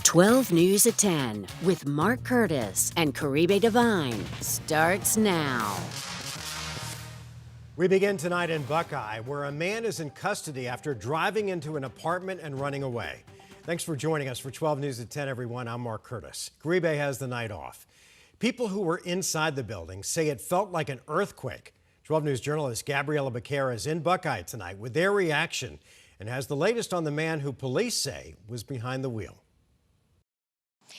12 News at 10 with Mark Curtis and Caribe Divine starts now. We begin tonight in Buckeye, where a man is in custody after driving into an apartment and running away. Thanks for joining us for 12 News at 10, everyone. I'm Mark Curtis. Caribe has the night off. People who were inside the building say it felt like an earthquake. 12 News journalist Gabriela Becerra is in Buckeye tonight with their reaction and has the latest on the man who police say was behind the wheel.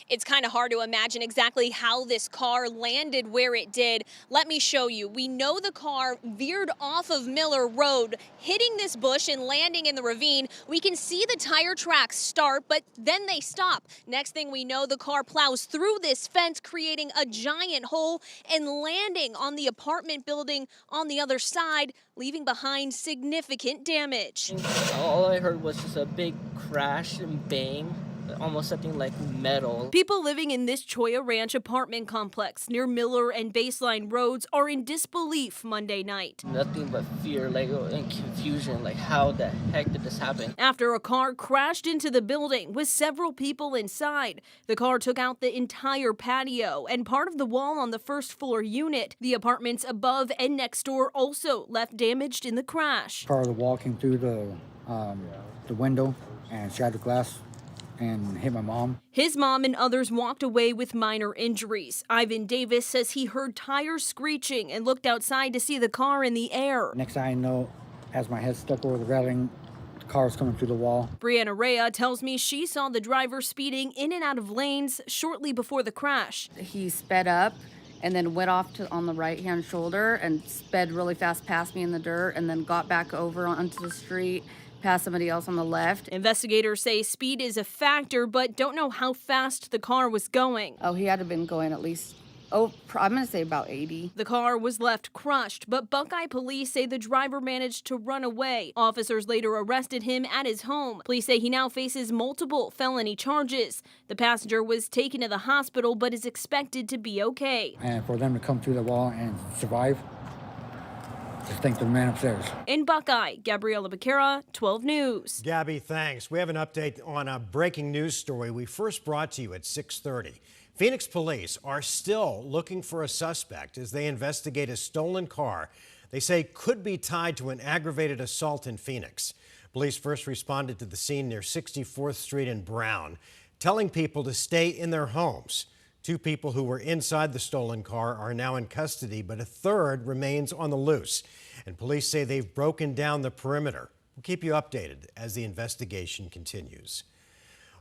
It's kind of hard to imagine exactly how this car landed where it did. Let me show you. We know the car veered off of Miller Road, hitting this bush and landing in the ravine. We can see the tire tracks start, but then they stop. Next thing we know, the car plows through this fence, creating a giant hole and landing on the apartment building on the other side, leaving behind significant damage. All I heard was just a big crash and bang. Almost something like metal. People living in this Cholla Ranch apartment complex near Miller and Baseline Roads are in disbelief Monday night. Nothing but fear, and confusion, how the heck did this happen? After a car crashed into the building with several people inside. The car took out the entire patio and part of the wall on the first floor unit. The apartments above and next door also left damaged in the crash. Part of the wall came through the window and shattered glass and hit my mom. His mom and others walked away with minor injuries. Ivan Davis says he heard tires screeching and looked outside to see the car in the air. Next thing I know, as my head stuck over the railing, the car was coming through the wall. Brianna Rea tells me she saw the driver speeding in and out of lanes shortly before the crash. He sped up and then went off on the right-hand shoulder and sped really fast past me in the dirt and then got back over onto the street, past somebody else on the left. Investigators say speed is a factor, but don't know how fast the car was going. Oh, he had to have been going at least, I'm going to say about 80. The car was left crushed, but Buckeye police say the driver managed to run away. Officers later arrested him at his home. Police say he now faces multiple felony charges. The passenger was taken to the hospital, but is expected to be okay. And for them to come through the wall and survive, just thank the man upstairs. In Buckeye, Gabriela Becerra, 12 News. Gabby, thanks. We have an update on a breaking news story we first brought to you at 6:30. Phoenix police are still looking for a suspect as they investigate a stolen car they say could be tied to an aggravated assault in Phoenix. Police first responded to the scene near 64th Street in Brown, telling people to stay in their homes. 2 people who were inside the stolen car are now in custody, but a third remains on the loose. And police say they've broken down the perimeter. We'll keep you updated as the investigation continues.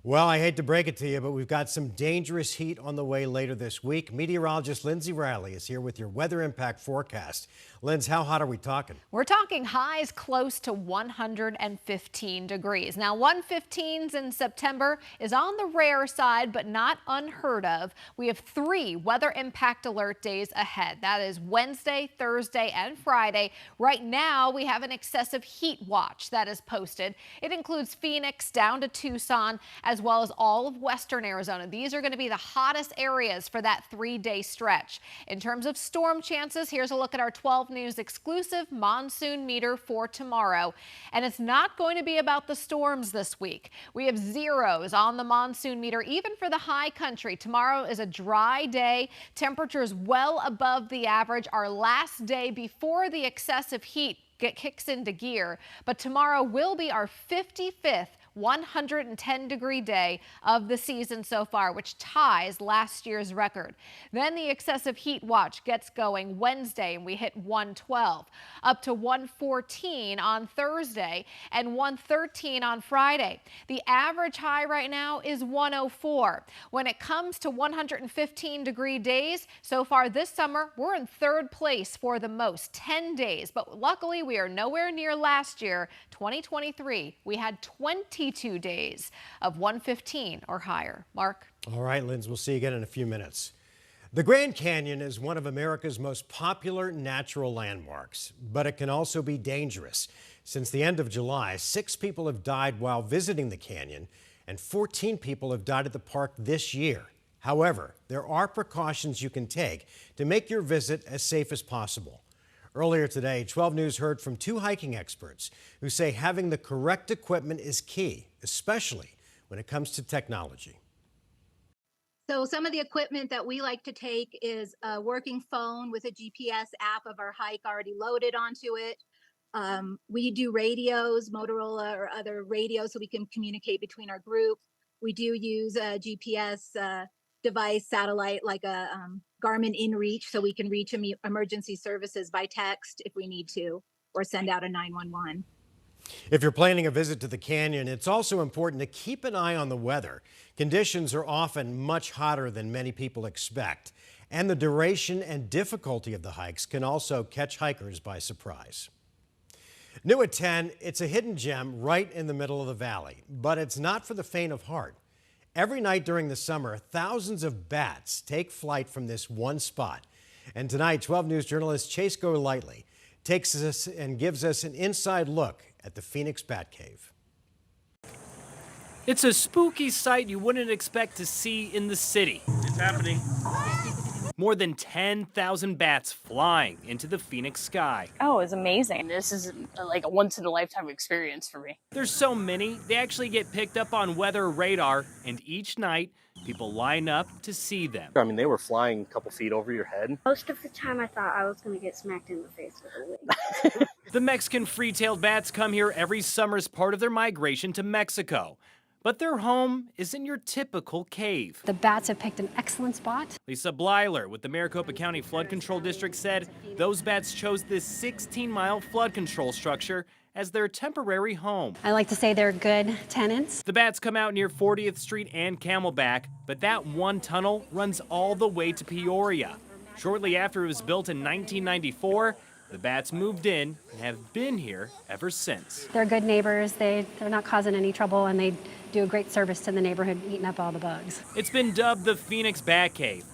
Well, I hate to break it to you, but we've got some dangerous heat on the way later this week. Meteorologist Lindsay Riley is here with your weather impact forecast. Linz, how hot are we talking? We're talking highs close to 115 degrees. Now, 115s in September is on the rare side, but not unheard of. We have 3 weather impact alert days ahead. That is Wednesday, Thursday, and Friday. Right now, we have an excessive heat watch that is posted. It includes Phoenix down to Tucson, as well as all of western Arizona. These are going to be the hottest areas for that 3-day stretch. In terms of storm chances, here's a look at our 12 News exclusive monsoon meter for tomorrow. And it's not going to be about the storms this week. We have zeros on the monsoon meter, even for the high country. Tomorrow is a dry day. Temperatures well above the average. Our last day before the excessive heat kicks into gear. But tomorrow will be our 55th 110-degree day of the season so far, which ties last year's record. Then the excessive heat watch gets going Wednesday, and we hit 112, up to 114 on Thursday and 113 on Friday. The average high right now is 104. When it comes to 115-degree days, so far this summer, we're in 3rd place for the most, 10 days. But luckily, we are nowhere near last year, 2023. We had 22 days of 115 or higher. Mark? All right, Linz, we'll see you again in a few minutes. The Grand Canyon is one of America's most popular natural landmarks, but it can also be dangerous. Since the end of July, 6 people have died while visiting the canyon, and 14 people have died at the park this year. However, there are precautions you can take to make your visit as safe as possible. Earlier today, 12 News heard from 2 hiking experts who say having the correct equipment is key, especially when it comes to technology. So some of the equipment that we like to take is a working phone with a GPS app of our hike already loaded onto it. We do radios, Motorola or other radios, so we can communicate between our group. We do use a GPS device, satellite, like a Garmin InReach, so we can reach emergency services by text if we need to, or send out a 911. If you're planning a visit to the canyon, it's also important to keep an eye on the weather. Conditions are often much hotter than many people expect, and the duration and difficulty of the hikes can also catch hikers by surprise. New at 10, it's a hidden gem right in the middle of the valley, but it's not for the faint of heart. Every night during the summer, thousands of bats take flight from this one spot. And tonight, 12 News journalist Chase Golightly takes us and gives us an inside look at the Phoenix Bat Cave. It's a spooky sight you wouldn't expect to see in the city. It's happening. More than 10,000 bats flying into the Phoenix sky. Oh, it's amazing. This is like a once-in-a-lifetime experience for me. There's so many, they actually get picked up on weather radar, and each night, people line up to see them. I mean, they were flying a couple feet over your head. Most of the time I thought I was going to get smacked in the face with a wing. The Mexican free-tailed bats come here every summer as part of their migration to Mexico. But their home isn't your typical cave. The bats have picked an excellent spot. Lisa Blyler with the Maricopa County Flood Control District said those bats chose this 16-mile flood control structure as their temporary home. I like to say they're good tenants. The bats come out near 40th Street and Camelback, but that one tunnel runs all the way to Peoria. Shortly after it was built in 1994, the bats moved in and have been here ever since. They're good neighbors. They're not causing any trouble, and they do a great service to the neighborhood, eating up all the bugs. It's been dubbed the Phoenix Bat Cave,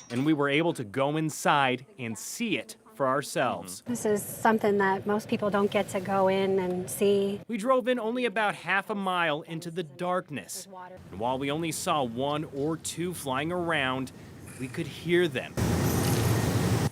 and we were able to go inside and see it for ourselves. This is something that most people don't get to go in and see. We drove in only about half a mile into the darkness, and while we only saw one or two flying around, we could hear them.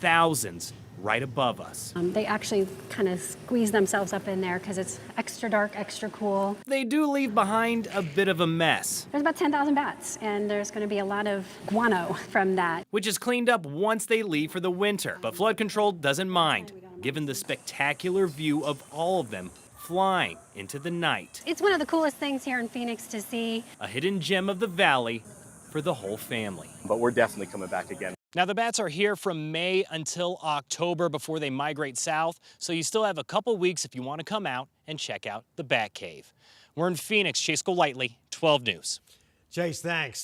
Thousands right above us. They actually kind of squeeze themselves up in there because it's extra dark, extra cool. They do leave behind a bit of a mess. There's about 10,000 bats, and there's going to be a lot of guano from that. Which is cleaned up once they leave for the winter. But flood control doesn't mind, given the spectacular view of all of them flying into the night. It's one of the coolest things here in Phoenix to see. A hidden gem of the valley for the whole family. But we're definitely coming back again. Now, the bats are here from May until October before they migrate south, so you still have a couple weeks if you want to come out and check out the Bat Cave. We're in Phoenix. Chase Golightly, 12 News. Chase, thanks.